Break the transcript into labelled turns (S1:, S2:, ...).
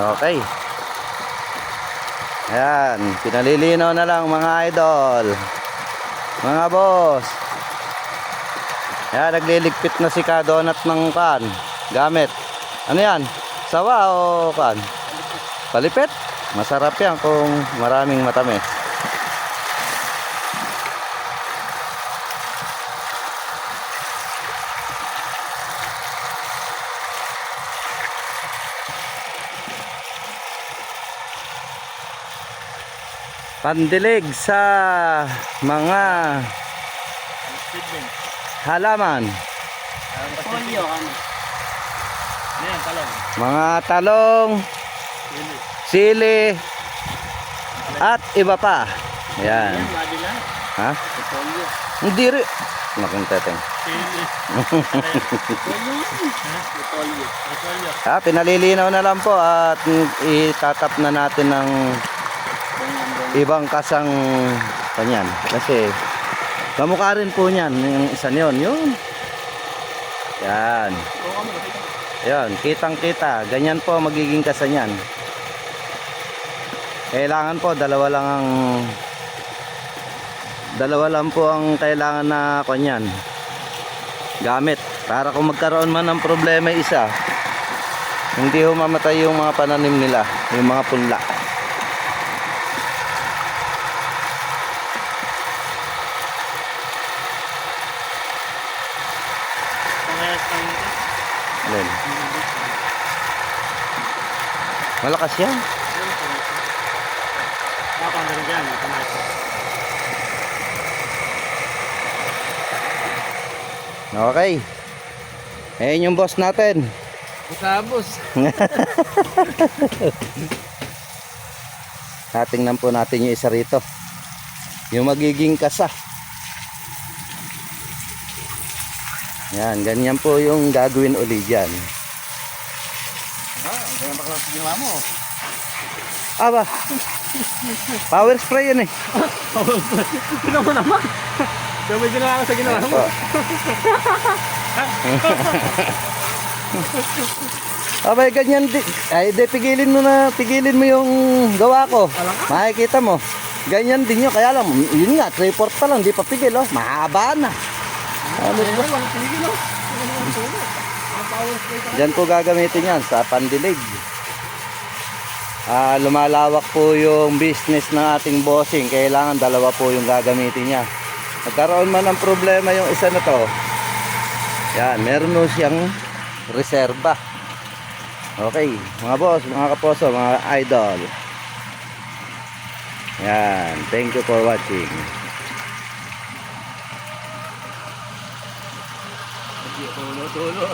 S1: Okay. Ayan, pinalilinaw na lang mga idol, mga boss. Ayan, nagliligpit na si Kadonat ng gamit. Ano yan? Sawa o palipit? Masarap yan kung maraming matamis. Pandilig sa mga halaman. Mga talong, sili, at iba pa. Ayan. Ha? Hindi rin. Nakunteteng. Pinalilinaw na lang po at itatap na natin ng ibang kasang kanyan. Kasi kamukha rin po niyan. Yung isa niyon. Yun. Yan. Yan. Kitang kita. Ganyan po magiging kasa niyan. Kailangan po dalawa lang po ang kailangan na kanyan gamit para kung magkaroon man ng problema isa, hindi ho mamatay yung mga pananim nila, yung mga punla. Alin? Malakas yan. Okay. Ayan yung boss natin.
S2: Boss.
S1: Tingnan po natin yung isa rito. Yung magiging kasa. Yan, ganyan po yung gagawin uli dyan.
S2: Ganyan ba kasi ginawa mo?
S1: Aba. Power spray yan eh.
S2: Tignan mo naman. Sabay ginawa ko sa ginawa mo.
S1: Abay, ganyan di. Ay, pigilin mo yung gawa ko. Makikita mo. Ganyan din yun. Kaya lang, yun nga, 3/4 pa lang, di pa pigil, oh. Mahaba na. Ano ba? Diyan po gagamitin yan sa pandilig. Lumalawak po yung business ng ating bossing. Kailangan dalawa po yung gagamitin niya. Nagkaroon man ng problema yung isa na to, yan, meron po siyang reserba. Okay, mga boss, mga kaposo, mga idol. Yan, thank you for watching.
S2: Tulo.